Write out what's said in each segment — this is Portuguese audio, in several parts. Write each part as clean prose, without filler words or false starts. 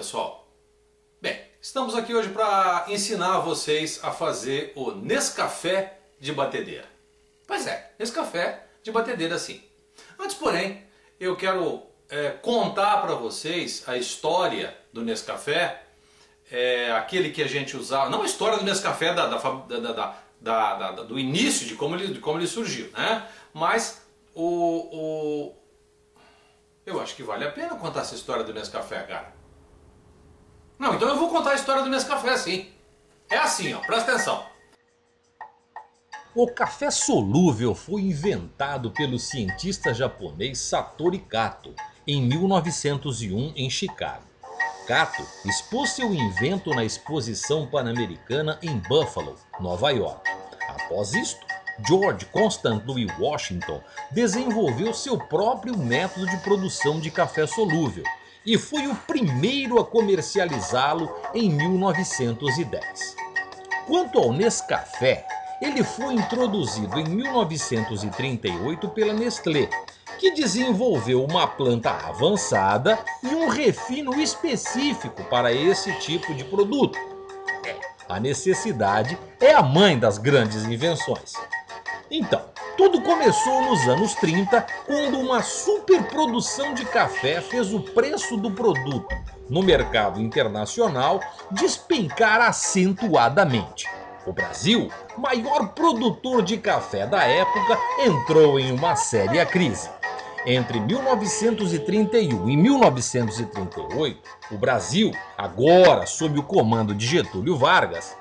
pessoal? Bem, estamos aqui hoje para ensinar vocês a fazer o Nescafé de batedeira. Pois é, Nescafé de batedeira sim. Antes, porém, eu quero contar para vocês a história do Nescafé, aquele que a gente usava, não a história do Nescafé do início, de como ele surgiu, né? Mas eu acho que vale a pena contar essa história do Nescafé, cara. Não, então eu vou contar a história do Nescafé, sim. É assim, ó, presta atenção. O café solúvel foi inventado pelo cientista japonês Satoru Kato em 1901 em Chicago. Kato expôs seu invento na Exposição Pan-Americana em Buffalo, Nova York. Após isto, George Constant Louis Washington desenvolveu seu próprio método de produção de café solúvel e foi o primeiro a comercializá-lo em 1910. Quanto ao Nescafé, ele foi introduzido em 1938 pela Nestlé, que desenvolveu uma planta avançada e um refino específico para esse tipo de produto. A necessidade é a mãe das grandes invenções. Então, tudo começou nos anos 30, quando uma superprodução de café fez o preço do produto no mercado internacional despencar acentuadamente. O Brasil, maior produtor de café da época, entrou em uma séria crise. Entre 1931 e 1938, o Brasil, agora sob o comando de Getúlio Vargas,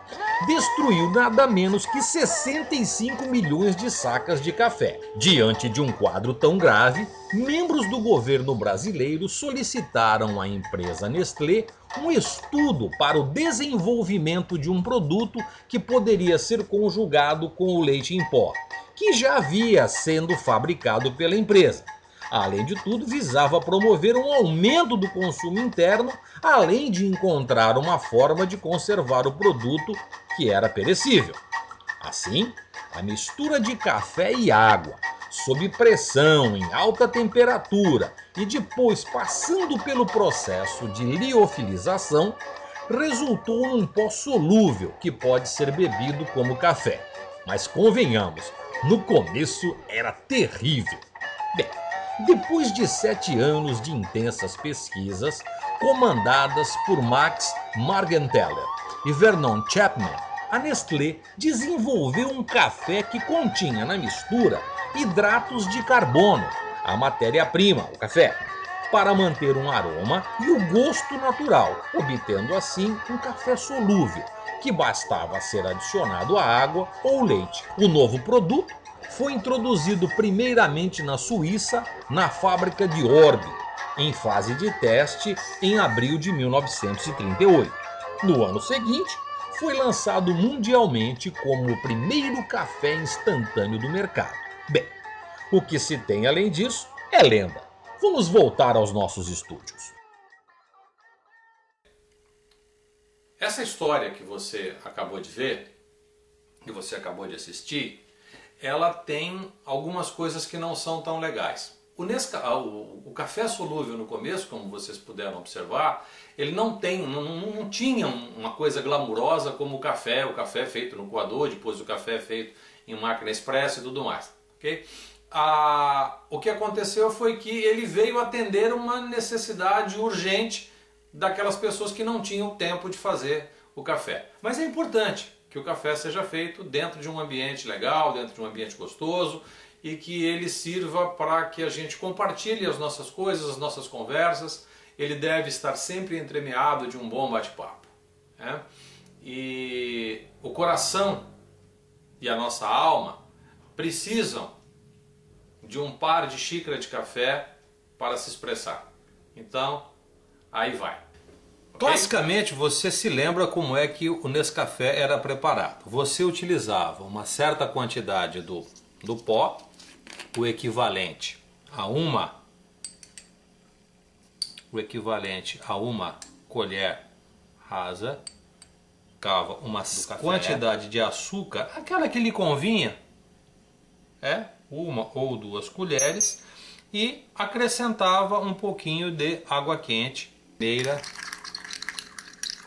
destruiu nada menos que 65 milhões de sacas de café. Diante de um quadro tão grave, membros do governo brasileiro solicitaram à empresa Nestlé um estudo para o desenvolvimento de um produto que poderia ser conjugado com o leite em pó, que já havia sendo fabricado pela empresa. Além de tudo, visava promover um aumento do consumo interno, além de encontrar uma forma de conservar o produto que era perecível. Assim, a mistura de café e água, sob pressão em alta temperatura e depois passando pelo processo de liofilização, resultou num pó solúvel que pode ser bebido como café. Mas convenhamos, no começo era terrível. Bem, depois de 7 anos de intensas pesquisas, comandadas por Max Morgenthaler e Vernon Chapman, a Nestlé desenvolveu um café que continha na mistura hidratos de carbono, a matéria-prima, o café, para manter um aroma e o gosto natural, obtendo assim um café solúvel, que bastava ser adicionado à água ou leite. O novo produto foi introduzido primeiramente na Suíça, na fábrica de Orbi, em fase de teste em abril de 1938. No ano seguinte, foi lançado mundialmente como o primeiro café instantâneo do mercado. Bem, o que se tem além disso é lenda. Vamos voltar aos nossos estúdios. Essa história que você acabou de ver, que você acabou de assistir, ela tem algumas coisas que não são tão legais. O café solúvel no começo, como vocês puderam observar, ele não tinha uma coisa glamurosa como o café feito no coador, depois o café feito em máquina expressa e tudo mais. Okay? O que aconteceu foi que ele veio atender uma necessidade urgente daquelas pessoas que não tinham tempo de fazer o café. Mas é importante que o café seja feito dentro de um ambiente legal, dentro de um ambiente gostoso e que ele sirva para que a gente compartilhe as nossas coisas, as nossas conversas. Ele deve estar sempre entremeado de um bom bate-papo, né? E o coração e a nossa alma precisam de um par de xícara de café para se expressar. Então, aí vai. Classicamente, você se lembra como é que o Nescafé era preparado. Você utilizava uma certa quantidade do pó, o equivalente a uma colher rasa, colocava uma quantidade de açúcar, aquela que lhe convinha, uma ou 2 colheres, e acrescentava um pouquinho de água quente,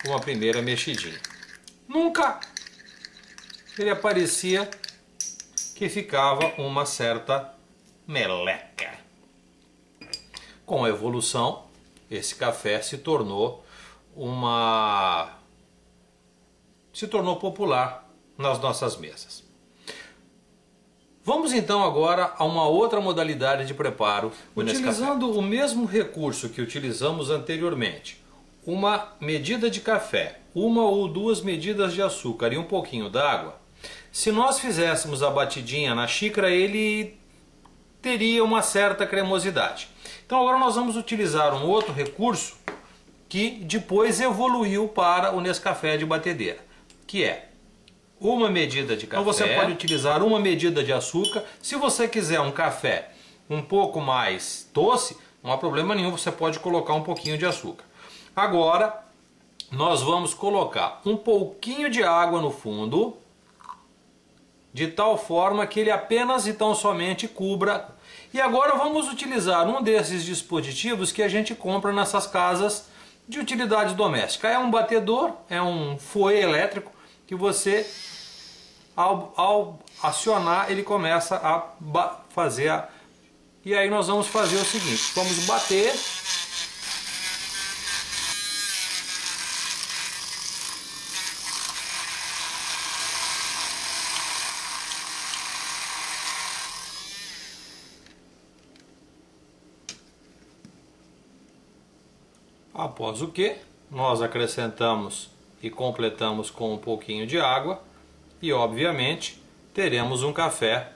uma primeira mexidinha. Nunca ele aparecia que ficava uma certa meleca. Com a evolução, esse café se tornou popular nas nossas mesas. Vamos então agora a uma outra modalidade de preparo. Utilizando o mesmo recurso que utilizamos anteriormente, uma medida de café, uma ou duas medidas de açúcar e um pouquinho d'água, se nós fizéssemos a batidinha na xícara, ele teria uma certa cremosidade. Então agora nós vamos utilizar um outro recurso que depois evoluiu para o Nescafé de batedeira, que é uma medida de café. Então você pode utilizar uma medida de açúcar. Se você quiser um café um pouco mais doce, não há problema nenhum, você pode colocar um pouquinho de açúcar. Agora nós vamos colocar um pouquinho de água no fundo, de tal forma que ele apenas e tão somente cubra. E agora vamos utilizar um desses dispositivos que a gente compra nessas casas de utilidade doméstica. É um batedor, é um fouet elétrico que você, ao acionar, ele começa a fazer. E aí nós vamos fazer o seguinte, vamos bater. Após o que, nós acrescentamos e completamos com um pouquinho de água e, obviamente, teremos um café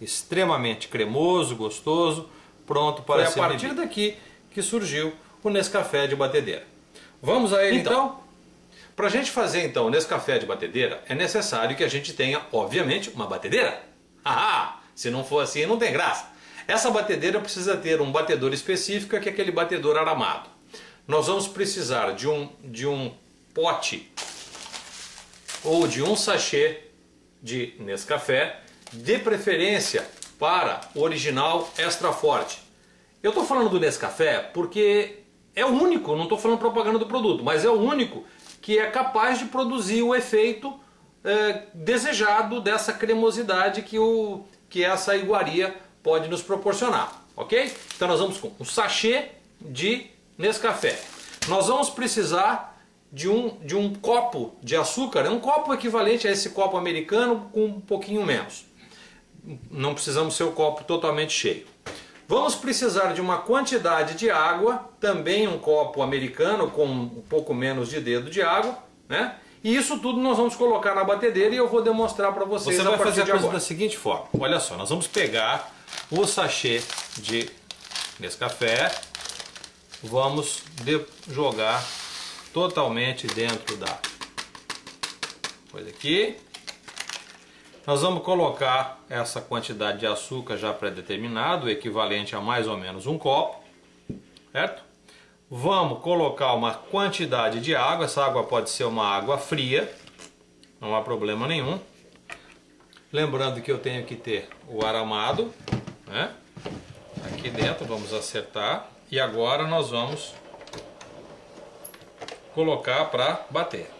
extremamente cremoso, gostoso, pronto para ser bebido. Foi a partir daqui que surgiu o Nescafé de batedeira. Vamos a ele então? Para a gente fazer então o Nescafé de batedeira, é necessário que a gente tenha, obviamente, uma batedeira. Se não for assim, não tem graça. Essa batedeira precisa ter um batedor específico, que é aquele batedor aramado. Nós vamos precisar de um pote ou de um sachê de Nescafé, de preferência para o original extra forte. Eu estou falando do Nescafé porque é o único, não estou falando propaganda do produto, mas é o único que é capaz de produzir o efeito desejado dessa cremosidade que essa iguaria pode nos proporcionar, ok? Então nós vamos com um sachê de Nescafé. Nós vamos precisar de um copo de açúcar, é um copo equivalente a esse copo americano com um pouquinho menos. Não precisamos ser o copo totalmente cheio. Vamos precisar de uma quantidade de água, também um copo americano com um pouco menos de dedo de água, né? E isso tudo nós vamos colocar na batedeira e eu vou demonstrar para vocês. Você vai fazer a coisa da seguinte forma. Olha só, nós vamos pegar o sachê de Nescafé, vamos jogar totalmente dentro da coisa aqui. Nós vamos colocar essa quantidade de açúcar já pré-determinado, equivalente a mais ou menos um copo, certo? Vamos colocar uma quantidade de água, essa água pode ser uma água fria, não há problema nenhum. Lembrando que eu tenho que ter o aramado, né? Aqui dentro, vamos acertar. E agora nós vamos colocar para bater.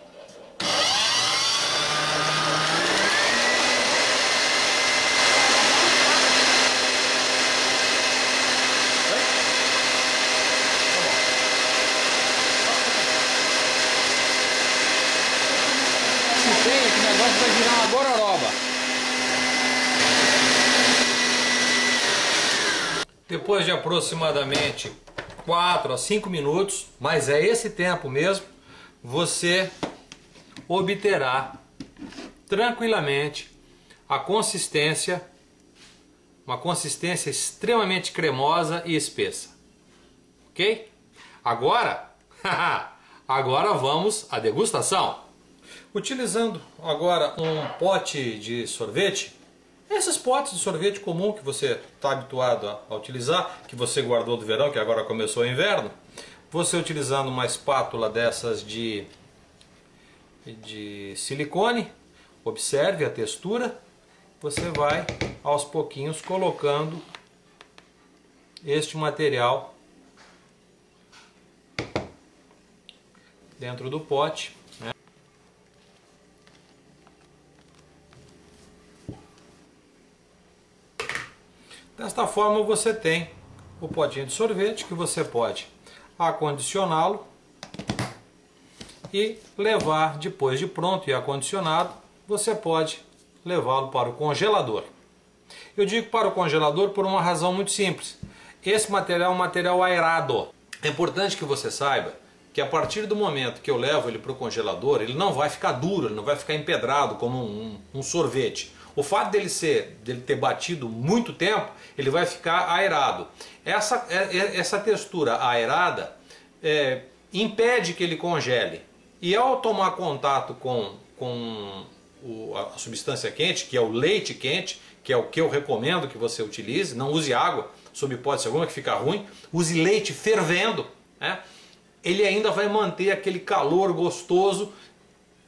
Se tem, esse negócio vai virar uma gororoba. Depois de aproximadamente 4 a 5 minutos, mas é esse tempo mesmo, você obterá tranquilamente a consistência, uma consistência extremamente cremosa e espessa. Ok? Agora, agora vamos à degustação. Utilizando agora um pote de sorvete, esses potes de sorvete comum que você está habituado a utilizar, que você guardou do verão, que agora começou o inverno, você utilizando uma espátula dessas de silicone, observe a textura, você vai aos pouquinhos colocando este material dentro do pote, né? Desta forma você tem o potinho de sorvete que você pode acondicioná-lo e levar depois de pronto e acondicionado, você pode levá-lo para o congelador. Eu digo para o congelador por uma razão muito simples. Esse material é um material aerado. É importante que você saiba que a partir do momento que eu levo ele para o congelador, ele não vai ficar duro, ele não vai ficar empedrado como um sorvete. O fato dele ter batido muito tempo, ele vai ficar aerado. Essa textura aerada impede que ele congele. E ao tomar contato com a substância quente, que é o leite quente, que é o que eu recomendo que você utilize, não use água, sob hipótese alguma, que fica ruim, use leite fervendo, né? Ele ainda vai manter aquele calor gostoso,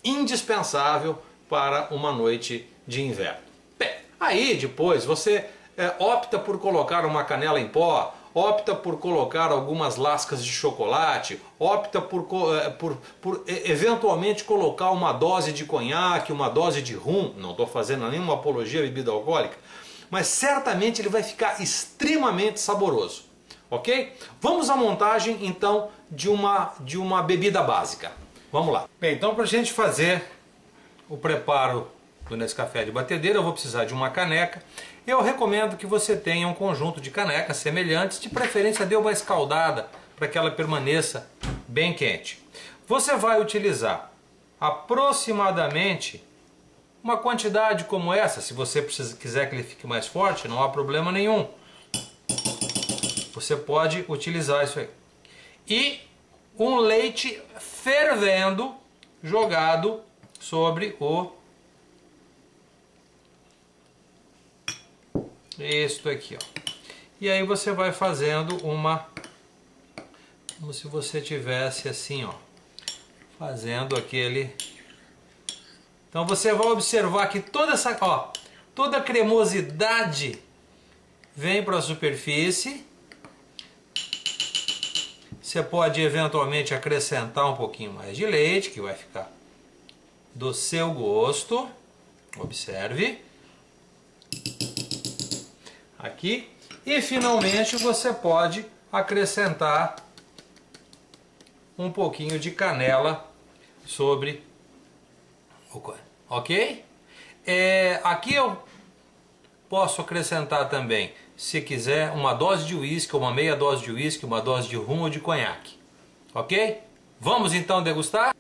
indispensável para uma noite de inverno. Bem, aí depois você opta por colocar uma canela em pó, opta por colocar algumas lascas de chocolate, opta por eventualmente colocar uma dose de conhaque, uma dose de rum. Não estou fazendo nenhuma apologia à bebida alcoólica, mas certamente ele vai ficar extremamente saboroso, ok? Vamos à montagem então de uma bebida básica. Vamos lá. Bem, então para a gente fazer o preparo do Nescafé de batedeira, eu vou precisar de uma caneca. Eu recomendo que você tenha um conjunto de canecas semelhantes, de preferência dê uma escaldada para que ela permaneça bem quente. Você vai utilizar aproximadamente uma quantidade como essa. Se você quiser que ele fique mais forte, não há problema nenhum. Você pode utilizar isso aí. E um leite fervendo jogado sobre isto aqui, ó. E aí você vai fazendo como se você tivesse assim, ó, fazendo aquele. Então você vai observar que toda a cremosidade vem para a superfície. Você pode eventualmente acrescentar um pouquinho mais de leite, que vai ficar do seu gosto. Observe. Aqui. E finalmente você pode acrescentar um pouquinho de canela sobre o coelho. Ok? Aqui eu posso acrescentar também, se quiser, uma dose de uísque, uma meia dose de uísque, uma dose de rum ou de conhaque. Ok? Vamos então degustar?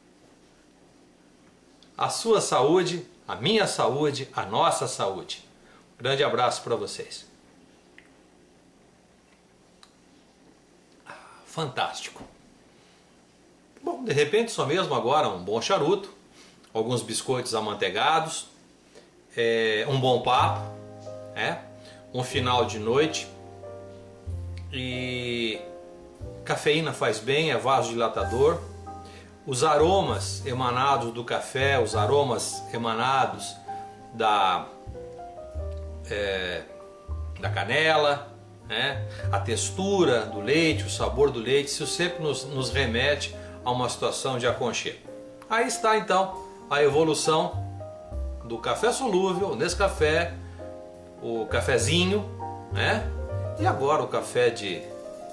A sua saúde, a minha saúde, a nossa saúde. Grande abraço para vocês. Fantástico. Bom, de repente só mesmo agora um bom charuto, alguns biscoitos amanteigados, um bom papo, um final de noite, e cafeína faz bem, é vasodilatador. Os aromas emanados do café, os aromas emanados da canela, a textura do leite, o sabor do leite, isso sempre nos remete a uma situação de aconchego. Aí está então a evolução do café solúvel, o Nescafé, o cafezinho, e agora o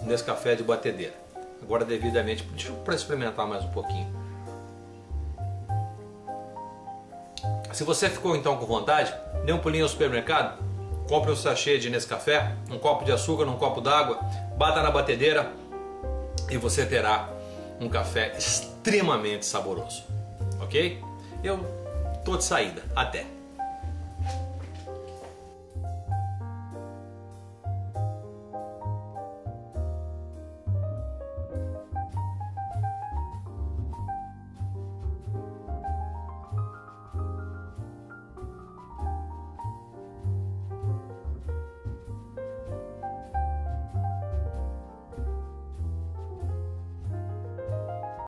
Nescafé de batedeira. Agora devidamente, deixa eu para experimentar mais um pouquinho. Se você ficou então com vontade, dê um pulinho ao supermercado, compre um sachê de Nescafé, um copo de açúcar, um copo d'água, bata na batedeira e você terá um café extremamente saboroso. Ok? Eu tô de saída. Até!